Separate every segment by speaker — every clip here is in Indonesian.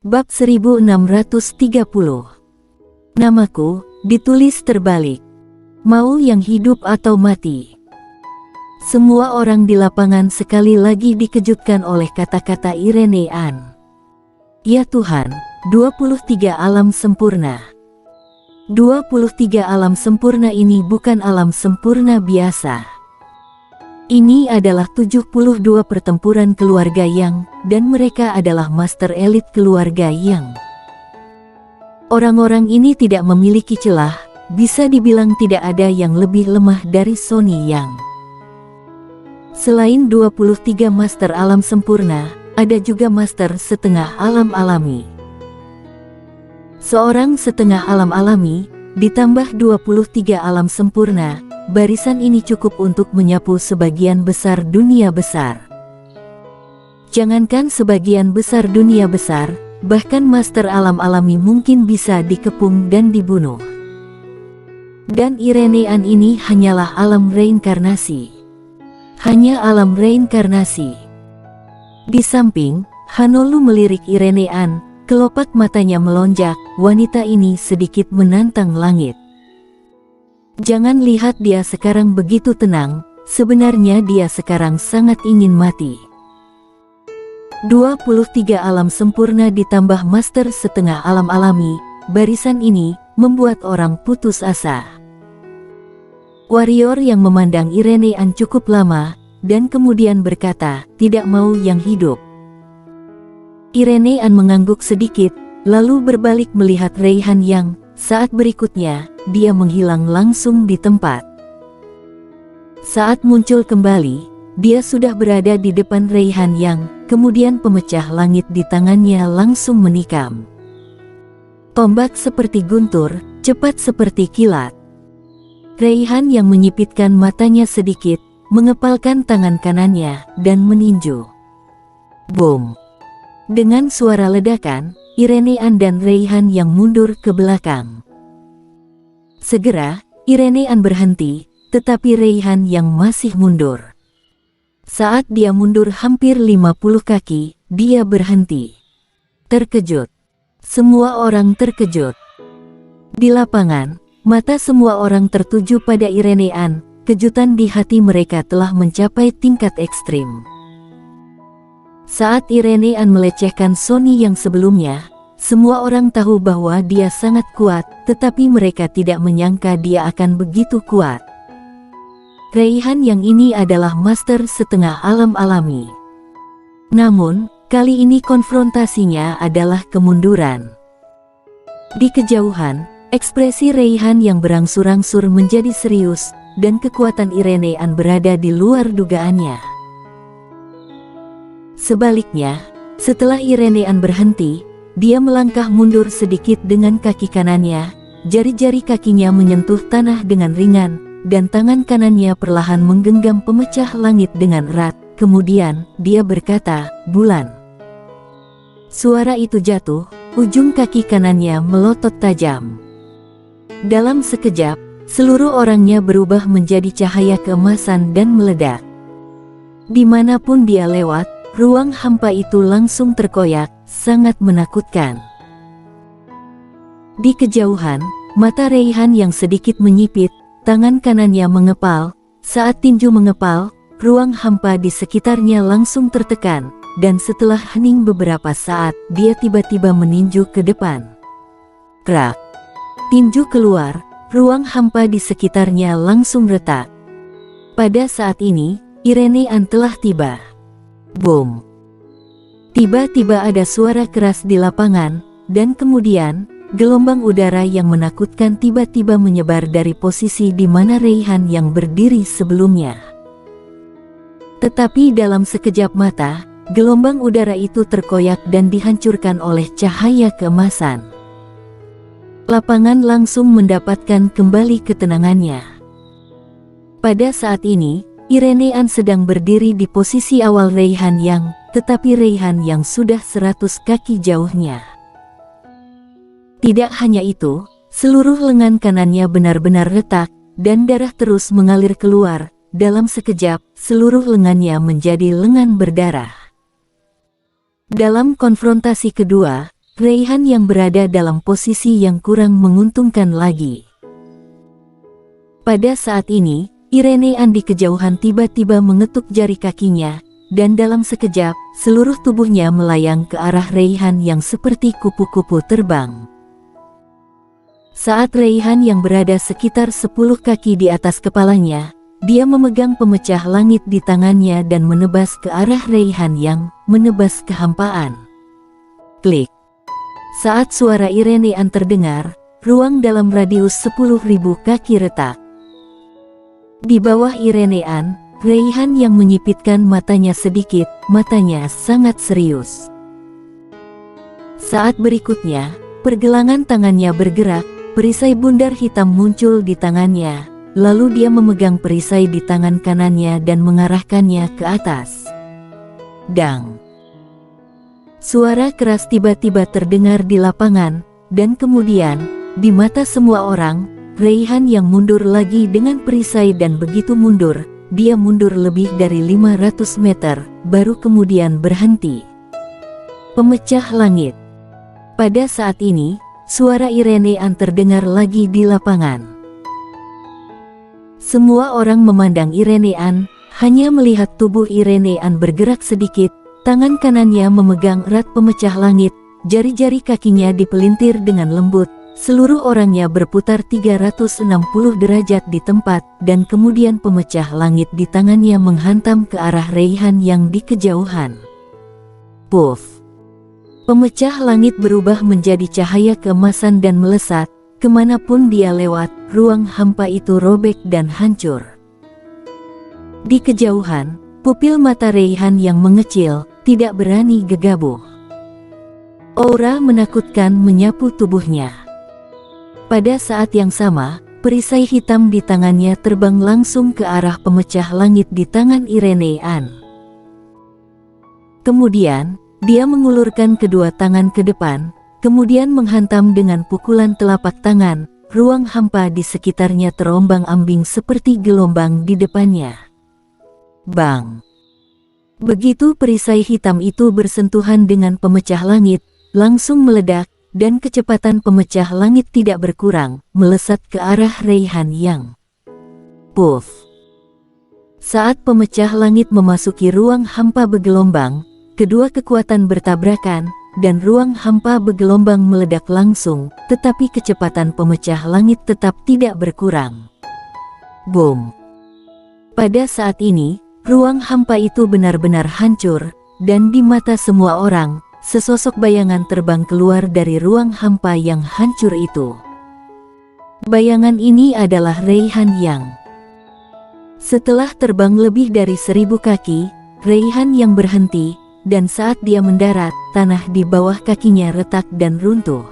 Speaker 1: Bab 1630. Namaku ditulis terbalik. Mau yang hidup atau mati? Semua orang di lapangan sekali lagi dikejutkan oleh kata-kata Irene Ann. Ya Tuhan, 23 alam sempurna. 23 alam sempurna ini bukan alam sempurna biasa. Ini adalah 72 pertempuran keluarga yang, dan mereka adalah master elit keluarga yang. Orang-orang ini tidak memiliki celah, bisa dibilang tidak ada yang lebih lemah dari Sonny Yang. Selain 23 master alam sempurna, ada juga master setengah alam alami. Seorang setengah alam alami, ditambah 23 alam sempurna, barisan ini cukup untuk menyapu sebagian besar dunia besar. Jangankan sebagian besar dunia besar, bahkan master alam alami mungkin bisa dikepung dan dibunuh. Dan Irene Ann ini hanyalah alam reinkarnasi. Hanya alam reinkarnasi. Di samping, Hanolu melirik Irene Ann, kelopak matanya melonjak, wanita ini sedikit menantang langit. Jangan lihat dia sekarang begitu tenang, sebenarnya dia sekarang sangat ingin mati. 23 alam sempurna ditambah master setengah alam alami, barisan ini membuat orang putus asa. Warrior yang memandang Irene Ann cukup lama, dan kemudian berkata, tidak mau yang hidup. Irene Ann mengangguk sedikit, lalu berbalik melihat Reihan Yang. Saat berikutnya, dia menghilang langsung di tempat. Saat muncul kembali, dia sudah berada di depan Reihan Yang, kemudian pemecah langit di tangannya langsung menikam. Tombak seperti guntur, cepat seperti kilat. Reihan Yang menyipitkan matanya sedikit, mengepalkan tangan kanannya, dan meninju. Boom! Dengan suara ledakan, Irene Ann dan Reihan Yang mundur ke belakang. Segera, Irene Ann berhenti, tetapi Reihan Yang masih mundur. Saat dia mundur hampir 50 kaki, dia berhenti. Terkejut. Semua orang terkejut. Di lapangan, mata semua orang tertuju pada Irene Ann, kejutan di hati mereka telah mencapai tingkat ekstrim. Saat Irene Ann melecehkan Sonny Yang sebelumnya, semua orang tahu bahwa dia sangat kuat, tetapi mereka tidak menyangka dia akan begitu kuat. Reihan Yang ini adalah master setengah alam alami. Namun, kali ini konfrontasinya adalah kemunduran. Di kejauhan, ekspresi Reihan Yang berangsur-angsur menjadi serius, dan kekuatan Irene Ann berada di luar dugaannya. Sebaliknya, setelah Irene Ann berhenti, dia melangkah mundur sedikit dengan kaki kanannya, jari-jari kakinya menyentuh tanah dengan ringan, dan tangan kanannya perlahan menggenggam pemecah langit dengan erat. Kemudian, dia berkata, "Bulan." Suara itu jatuh, ujung kaki kanannya melotot tajam. Dalam sekejap, seluruh orangnya berubah menjadi cahaya keemasan dan meledak. Dimanapun dia lewat, ruang hampa itu langsung terkoyak, sangat menakutkan. Di kejauhan, mata Reihan Yang sedikit menyipit, tangan kanannya mengepal. Saat tinju mengepal, ruang hampa di sekitarnya langsung tertekan, dan setelah hening beberapa saat, dia tiba-tiba meninju ke depan. Krak! Tinju keluar, ruang hampa di sekitarnya langsung retak. Pada saat ini, Irene Ann telah tiba. Boom! Tiba-tiba ada suara keras di lapangan, dan kemudian, gelombang udara yang menakutkan tiba-tiba menyebar dari posisi di mana Reihan Yang berdiri sebelumnya. Tetapi dalam sekejap mata, gelombang udara itu terkoyak dan dihancurkan oleh cahaya keemasan. Lapangan langsung mendapatkan kembali ketenangannya. Pada saat ini, Irene Ann sedang berdiri di posisi awal Reihan Yang, tetapi Reihan Yang sudah 100 kaki jauhnya. Tidak hanya itu, seluruh lengan kanannya benar-benar retak, dan darah terus mengalir keluar. Dalam sekejap, seluruh lengannya menjadi lengan berdarah. Dalam konfrontasi kedua, Raihan yang berada dalam posisi yang kurang menguntungkan lagi. Pada saat ini, Irenean di kejauhan tiba-tiba mengetuk jari kakinya, dan dalam sekejap, seluruh tubuhnya melayang ke arah Raihan yang seperti kupu-kupu terbang. Saat Raihan yang berada sekitar 10 kaki di atas kepalanya, dia memegang pemecah langit di tangannya dan menebas ke arah Raihan yang menebas kehampaan. Klik. Saat suara Irenean terdengar, ruang dalam radius 10.000 kaki retak. Di bawah Irenean, Raihan yang menyipitkan matanya sedikit, matanya sangat serius. Saat berikutnya, pergelangan tangannya bergerak, perisai bundar hitam muncul di tangannya, lalu dia memegang perisai di tangan kanannya dan mengarahkannya ke atas. Dang! Suara keras tiba-tiba terdengar di lapangan, dan kemudian, di mata semua orang, Raihan yang mundur lagi dengan perisai dan begitu mundur, dia mundur lebih dari 500 meter, baru kemudian berhenti. Pemecah langit. Pada saat ini, suara Irenean terdengar lagi di lapangan. Semua orang memandang Irenean, hanya melihat tubuh Irenean bergerak sedikit, tangan kanannya memegang erat pemecah langit, jari-jari kakinya dipelintir dengan lembut. Seluruh orangnya berputar 360 derajat di tempat, dan kemudian pemecah langit di tangannya menghantam ke arah Raihan yang di kejauhan. Puff! Pemecah langit berubah menjadi cahaya keemasan dan melesat, kemanapun dia lewat, ruang hampa itu robek dan hancur. Di kejauhan, pupil mata Raihan yang mengecil, tidak berani gegabah. Aura menakutkan menyapu tubuhnya. Pada saat yang sama, perisai hitam di tangannya terbang langsung ke arah pemecah langit di tangan Irenean. Kemudian, dia mengulurkan kedua tangan ke depan, kemudian menghantam dengan pukulan telapak tangan, ruang hampa di sekitarnya terombang-ambing seperti gelombang di depannya. Bang! Begitu perisai hitam itu bersentuhan dengan pemecah langit, langsung meledak, dan kecepatan pemecah langit tidak berkurang, melesat ke arah Raihan yang. Puff! Saat pemecah langit memasuki ruang hampa bergelombang, kedua kekuatan bertabrakan, dan ruang hampa bergelombang meledak langsung, tetapi kecepatan pemecah langit tetap tidak berkurang. Boom! Pada saat ini, ruang hampa itu benar-benar hancur, dan di mata semua orang, sesosok bayangan terbang keluar dari ruang hampa yang hancur itu. Bayangan ini adalah Raihan yang. Setelah terbang lebih dari 1000 kaki, Raihan yang berhenti, dan saat dia mendarat, tanah di bawah kakinya retak dan runtuh.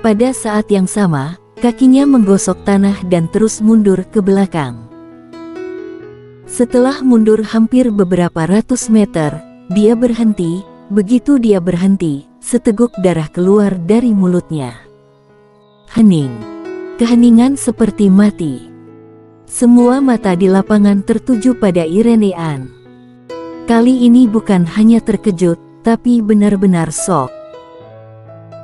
Speaker 1: Pada saat yang sama, kakinya menggosok tanah dan terus mundur ke belakang. Setelah mundur hampir beberapa ratus meter, dia berhenti. Begitu dia berhenti, seteguk darah keluar dari mulutnya. Hening. Keheningan seperti mati. Semua mata di lapangan tertuju pada Irenean. Kali ini bukan hanya terkejut, tapi benar-benar shock.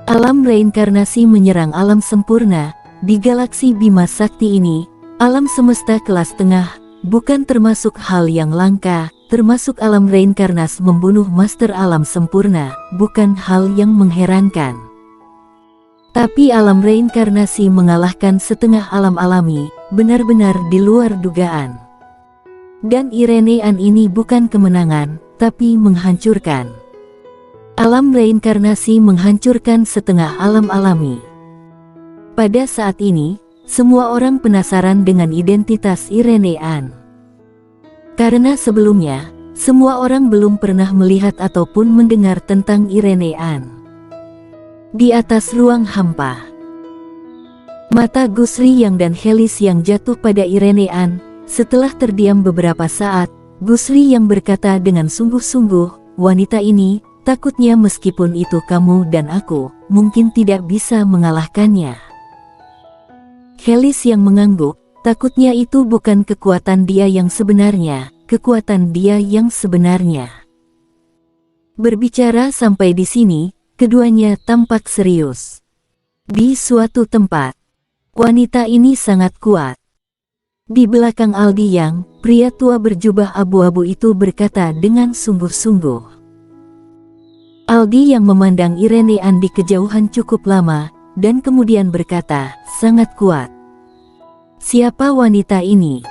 Speaker 1: Alam reinkarnasi menyerang alam sempurna. Di galaksi Bima Sakti ini, alam semesta kelas tengah, bukan termasuk hal yang langka. Termasuk alam reinkarnas membunuh master alam sempurna, bukan hal yang mengherankan. Tapi alam reinkarnasi mengalahkan setengah alam alami, benar-benar di luar dugaan. Dan Irenean ini bukan kemenangan, tapi menghancurkan. Alam reinkarnasi menghancurkan setengah alam alami. Pada saat ini, semua orang penasaran dengan identitas Irenean. Karena sebelumnya, semua orang belum pernah melihat ataupun mendengar tentang Irenean. Di atas ruang hampa, mata Gusri Yang dan Helis yang jatuh pada Irenean. Setelah terdiam beberapa saat, Gusri Yang berkata dengan sungguh-sungguh, wanita ini, takutnya meskipun itu kamu dan aku, mungkin tidak bisa mengalahkannya. Helis yang mengangguk, takutnya itu bukan kekuatan dia yang sebenarnya, kekuatan dia yang sebenarnya. Berbicara sampai di sini, keduanya tampak serius. Di suatu tempat, wanita ini sangat kuat. Di belakang Aldi Yang, pria tua berjubah abu-abu itu berkata dengan sungguh-sungguh. Aldi Yang memandang Irene An di kejauhan cukup lama, dan kemudian berkata, sangat kuat. Siapa wanita ini?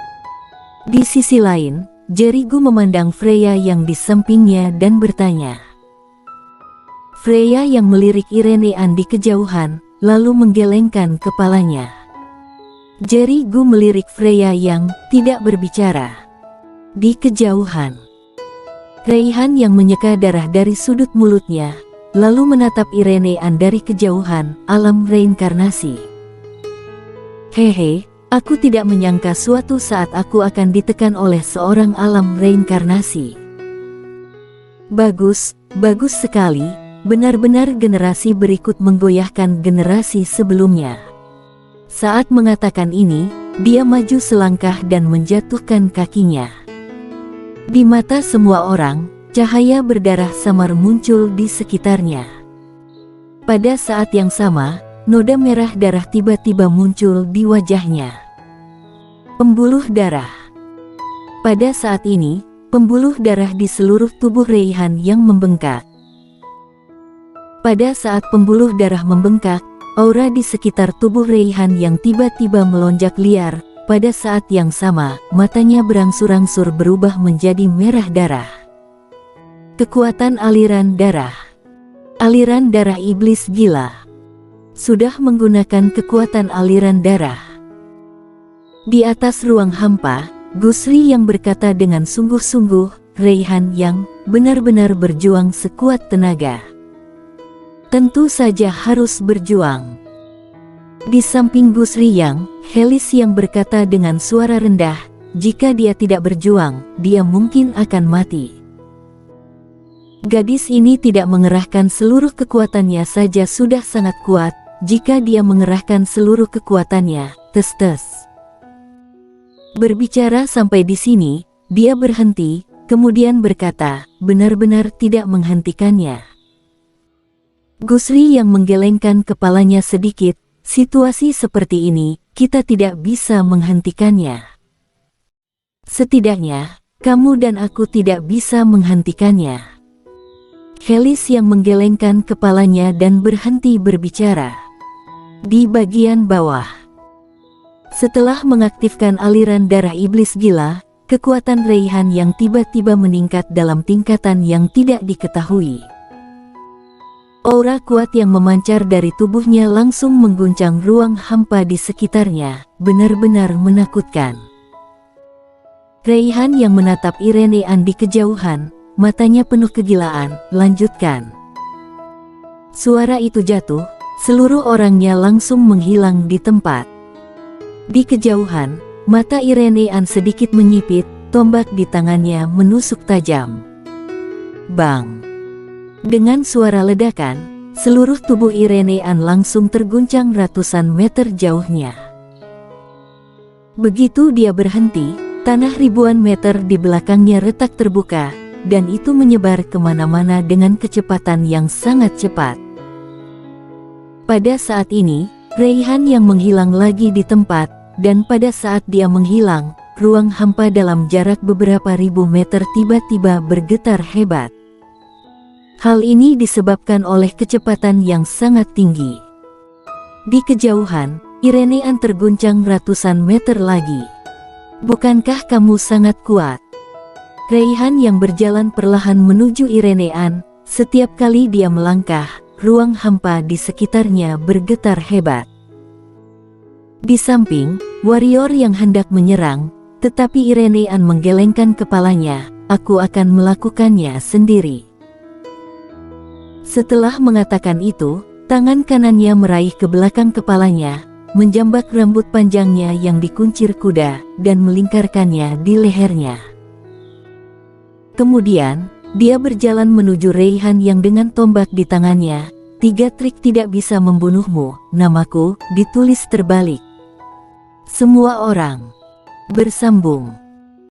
Speaker 1: Di sisi lain, Jericho memandang Freya yang di sampingnya dan bertanya. Freya yang melirik Irene An di kejauhan, lalu menggelengkan kepalanya. Jericho melirik Freya yang tidak berbicara. Di kejauhan, Reihan yang menyeka darah dari sudut mulutnya, lalu menatap Irene An dari kejauhan, alam reinkarnasi. Hehe. Aku tidak menyangka suatu saat aku akan ditekan oleh seorang alam reinkarnasi. Bagus, bagus sekali, benar-benar generasi berikut menggoyahkan generasi sebelumnya. Saat mengatakan ini, dia maju selangkah dan menjatuhkan kakinya. Di mata semua orang, cahaya berdarah samar muncul di sekitarnya. Pada saat yang sama, noda merah darah tiba-tiba muncul di wajahnya. Pembuluh darah. Pada saat ini, pembuluh darah di seluruh tubuh Reihan yang membengkak. Pada saat pembuluh darah membengkak, aura di sekitar tubuh Reihan yang tiba-tiba melonjak liar. Pada saat yang sama, matanya berangsur-angsur berubah menjadi merah darah. Kekuatan aliran darah. Aliran darah iblis gila. Sudah menggunakan kekuatan aliran darah. Di atas ruang hampa, Gusri yang berkata dengan sungguh-sungguh, Reihan yang benar-benar berjuang sekuat tenaga. Tentu saja harus berjuang. Di samping Gusri yang, Helis yang berkata dengan suara rendah, jika dia tidak berjuang, dia mungkin akan mati. Gadis ini tidak mengerahkan seluruh kekuatannya saja sudah sangat kuat. Jika dia mengerahkan seluruh kekuatannya, tes-tes. Berbicara sampai di sini, dia berhenti, kemudian berkata, benar-benar tidak menghentikannya. Gusri yang menggelengkan kepalanya sedikit, situasi seperti ini, kita tidak bisa menghentikannya. Setidaknya, kamu dan aku tidak bisa menghentikannya. Helis yang menggelengkan kepalanya dan berhenti berbicara. Di bagian bawah, setelah mengaktifkan aliran darah iblis gila, kekuatan Reihan yang tiba-tiba meningkat dalam tingkatan yang tidak diketahui. Aura kuat yang memancar dari tubuhnya langsung mengguncang ruang hampa di sekitarnya, benar-benar menakutkan. Reihan yang menatap Irene An di kejauhan, matanya penuh kegilaan, lanjutkan. Suara itu jatuh. Seluruh orangnya langsung menghilang di tempat. Di kejauhan, mata Irene An sedikit menyipit, tombak di tangannya menusuk tajam. Bang! Dengan suara ledakan, seluruh tubuh Irene An langsung terguncang ratusan meter jauhnya. Begitu dia berhenti, tanah ribuan meter di belakangnya retak terbuka, dan itu menyebar kemana-mana dengan kecepatan yang sangat cepat. Pada saat ini, Reihan yang menghilang lagi di tempat, dan pada saat dia menghilang, ruang hampa dalam jarak beberapa ribu meter tiba-tiba bergetar hebat. Hal ini disebabkan oleh kecepatan yang sangat tinggi. Di kejauhan, Irene An terguncang ratusan meter lagi. Bukankah kamu sangat kuat? Reihan yang berjalan perlahan menuju Irene An, setiap kali dia melangkah, ruang hampa di sekitarnya bergetar hebat. Di samping, warrior yang hendak menyerang, tetapi Irene An menggelengkan kepalanya, aku akan melakukannya sendiri. Setelah mengatakan itu, tangan kanannya meraih ke belakang kepalanya, menjambak rambut panjangnya yang dikuncir kuda, dan melingkarkannya di lehernya. Kemudian, dia berjalan menuju Reihan yang dengan tombak di tangannya. 3 trik tidak bisa membunuhmu, namaku, ditulis terbalik. Semua orang bersambung.